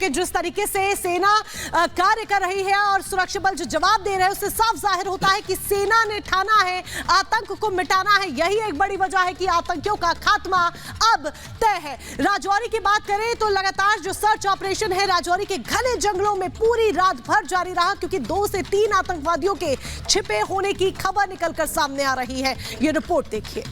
लेकिन जिस तरीके से सेना कार्य कर रही है और सुरक्षा बल जो जवाब दे रहे हैं, उससे साफ जाहिर होता है कि सेना ने ठाना है आतंक को मिटाना है। यही एक बड़ी वजह है कि आतंकियों का खात्मा अब तय है। राजौरी की बात करें तो लगातार जो सर्च ऑपरेशन है राजौरी के घने जंगलों में पूरी रात भर जारी रहा, क्योंकि 2 से 3 आतंकवादियों के छिपे होने की खबर निकलकर सामने आ रही है। ये रिपोर्ट देखिए।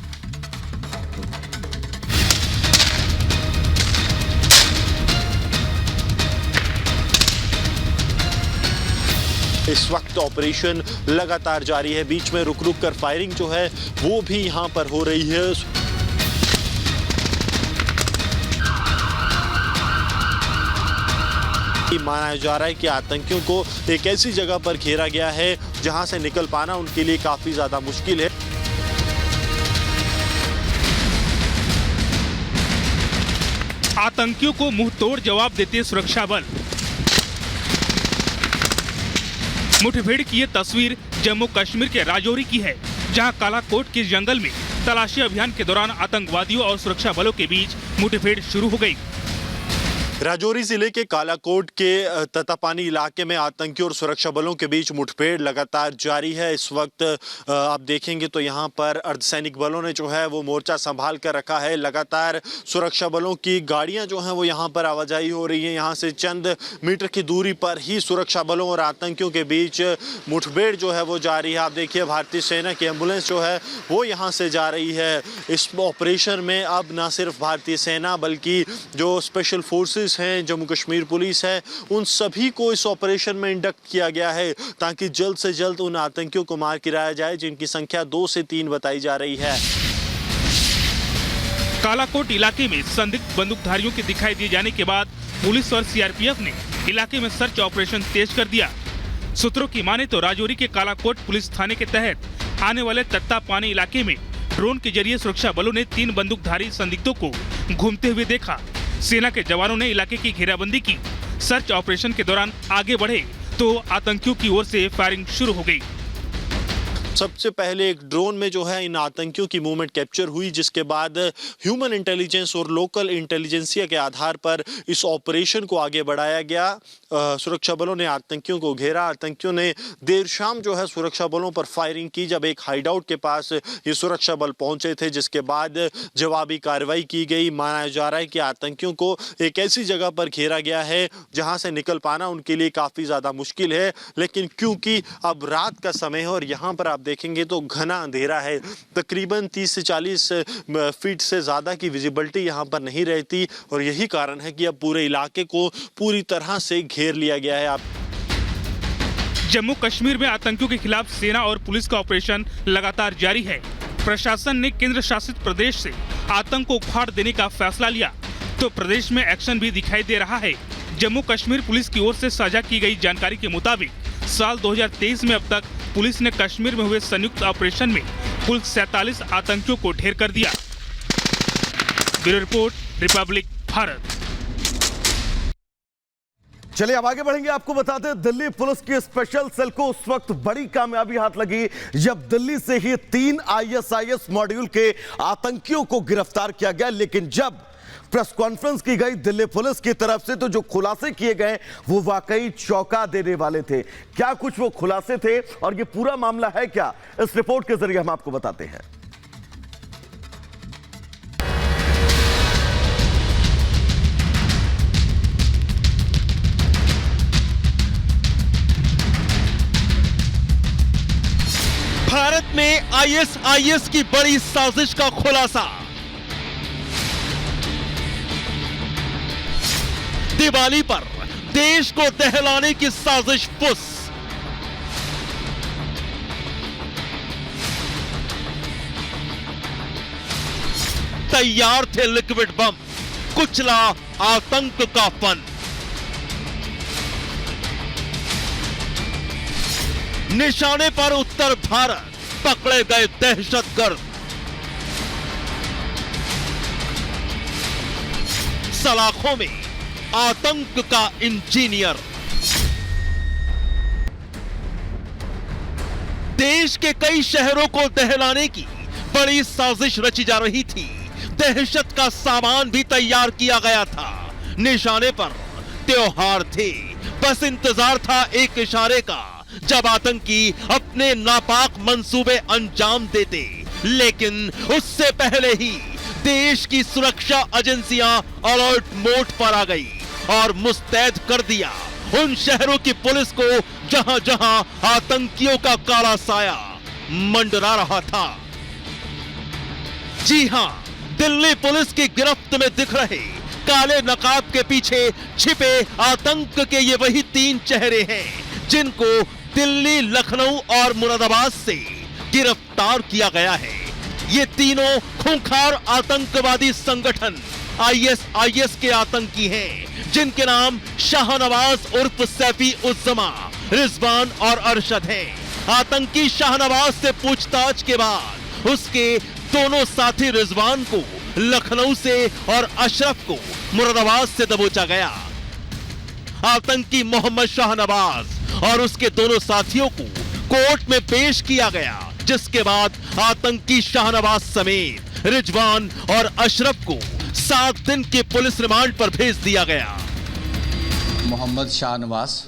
इस वक्त ऑपरेशन लगातार जारी है, बीच में रुक रुक कर फायरिंग जो है वो भी यहां पर हो रही है। माना जा रहा है कि आतंकियों को एक ऐसी जगह पर घेरा गया है जहां से निकल पाना उनके लिए काफी ज्यादा मुश्किल है। आतंकियों को मुंहतोड़ जवाब देते सुरक्षा बल। मुठभेड़ की ये तस्वीर जम्मू कश्मीर के राजौरी की है, जहां कालाकोट के जंगल में तलाशी अभियान के दौरान आतंकवादियों और सुरक्षा बलों के बीच मुठभेड़ शुरू हो गई। राजौरी जिले के कालाकोट के ततापानी इलाके में आतंकियों और सुरक्षा बलों के बीच मुठभेड़ लगातार जारी है। इस वक्त आप देखेंगे तो यहाँ पर अर्धसैनिक बलों ने जो है वो मोर्चा संभाल कर रखा है। लगातार सुरक्षा बलों की गाड़ियाँ जो हैं वो यहाँ पर आवाजाही हो रही है। यहाँ से चंद मीटर की दूरी पर ही सुरक्षा बलों और आतंकियों के बीच मुठभेड़ जो है वो जारी है। आप देखिए भारतीय सेना की एम्बुलेंस जो है वो यहाँ से जा रही है। इस ऑपरेशन में अब न सिर्फ भारतीय सेना बल्कि जो स्पेशल फोर्सेस हैं, जम्मू कश्मीर पुलिस है, उन सभी को इस ऑपरेशन में इंडक्ट किया गया है ताकि जल्द से जल्द उन आतंकियों को मार गिराया जाए जिनकी संख्या 2 से 3 बताई जा रही है। कालाकोट इलाके में संदिग्ध बंदूकधारियों के दिखाई दिए जाने के बाद पुलिस और सीआरपीएफ ने इलाके में सर्च ऑपरेशन तेज कर दिया। सूत्रों की माने तो राजौरी के कालाकोट पुलिस थाने के तहत आने वाले तत्तापानी इलाके में ड्रोन के जरिए सुरक्षा बलों ने 3 बंदूकधारी संदिग्धों को घूमते हुए देखा। सेना के जवानों ने इलाके की घेराबंदी की। सर्च ऑपरेशन के दौरान आगे बढ़े तो आतंकियों की ओर से फायरिंग शुरू हो गई। सबसे पहले एक ड्रोन में जो है इन आतंकियों की मूवमेंट कैप्चर हुई, जिसके बाद ह्यूमन इंटेलिजेंस और लोकल इंटेलिजेंसिया के आधार पर इस ऑपरेशन को आगे बढ़ाया गया। सुरक्षा बलों ने आतंकियों को घेरा। आतंकियों ने देर शाम जो है सुरक्षा बलों पर फायरिंग की। जब एक हाइडआउट के पास ये सुरक्षा बल पहुंचे थे, जिसके बाद जवाबी कार्रवाई की गई। माना जा रहा है कि आतंकियों को एक ऐसी जगह पर घेरा गया है जहां से निकल पाना उनके लिए काफी ज्यादा मुश्किल है। लेकिन क्योंकि अब रात का समय है और यहाँ पर आप देखेंगे तो घना अंधेरा है, तकरीबन 30 से 40 फीट से ज्यादा की विजिबिलिटी यहाँ पर नहीं रहती और यही कारण है कि अब पूरे इलाके को पूरी तरह से घेर लिया गया है। आप जम्मू कश्मीर में आतंकियों के खिलाफ सेना और पुलिस का ऑपरेशन लगातार जारी है। प्रशासन ने केंद्र शासित प्रदेश से आतंक को उखाड़ देने का फैसला लिया तो प्रदेश में एक्शन भी दिखाई दे रहा है। जम्मू कश्मीर पुलिस की ओर से साझा की गई जानकारी के मुताबिक साल 2023 में अब तक पुलिस ने कश्मीर में हुए संयुक्त ऑपरेशन में कुल 47 आतंकियों को ढेर कर दिया। Bureau report, Republic Bharat. चलिए अब आगे बढ़ेंगे। आपको बताते हैं दिल्ली पुलिस की स्पेशल सेल को उस वक्त बड़ी कामयाबी हाथ लगी जब दिल्ली से ही 3 ISIS मॉड्यूल के आतंकियों को गिरफ्तार किया गया। लेकिन जब प्रेस कॉन्फ्रेंस की गई दिल्ली पुलिस की तरफ से तो जो खुलासे किए गए वो वाकई चौंका देने वाले थे। क्या कुछ वो खुलासे थे और ये पूरा मामला है क्या, इस रिपोर्ट के जरिए हम आपको बताते हैं। भारत में ISIS की बड़ी साजिश का खुलासा। दिवाली पर देश को दहलाने की साजिश फुस। तैयार थे लिक्विड बम, कुचला आतंक का फन। निशाने पर उत्तर भारत, पकड़े गए दहशतगर्द। सलाखों में आतंक का इंजीनियर। देश के कई शहरों को दहलाने की बड़ी साजिश रची जा रही थी। दहशत का सामान भी तैयार किया गया था। निशाने पर त्योहार थे, बस इंतजार था एक इशारे का जब आतंकी अपने नापाक मंसूबे अंजाम देते। लेकिन उससे पहले ही देश की सुरक्षा एजेंसियां अलर्ट मोड पर आ गई और मुस्तैद कर दिया उन शहरों की पुलिस को जहां जहां आतंकियों का काला साया मंडरा रहा था। जी हां, दिल्ली पुलिस की गिरफ्त में दिख रहे काले नकाब के पीछे छिपे आतंक के ये वही 3 चेहरे हैं जिनको दिल्ली, लखनऊ और मुरादाबाद से गिरफ्तार किया गया है। ये तीनों खूंखार आतंकवादी संगठन ISIS के आतंकी हैं, जिनके नाम शाहनवाज उर्फ सैफी उज़्ज़मा, रिजवान और अरशद हैं। आतंकी शाहनवाज से पूछताछ के बाद उसके दोनों साथी रिजवान को लखनऊ से और अशरफ को मुरादाबाद से दबोचा गया। आतंकी मोहम्मद शाहनवाज और उसके दोनों साथियों को कोर्ट में पेश किया गया, जिसके बाद आतंकी शाहनवाज समेत रिजवान और अशरफ को 7 दिन के पुलिस रिमांड पर भेज दिया गया। मोहम्मद शाहनवाज,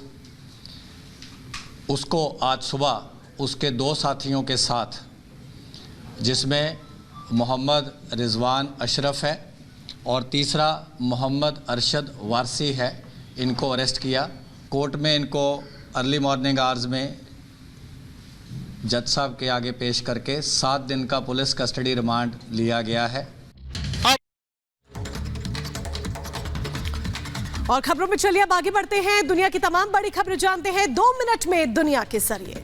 उसको आज सुबह उसके 2 साथियों के साथ, जिसमें मोहम्मद रिजवान अशरफ है और तीसरा मोहम्मद अरशद वारसी है, इनको अरेस्ट किया। कोर्ट में इनको अर्ली मॉर्निंग आवर्स में जज साहब के आगे पेश करके 7 दिन का पुलिस कस्टडी रिमांड लिया गया है। और खबरों में चलिए अब आगे बढ़ते हैं। दुनिया की तमाम बड़ी खबरें जानते हैं 2 मिनट में दुनिया के जरिए।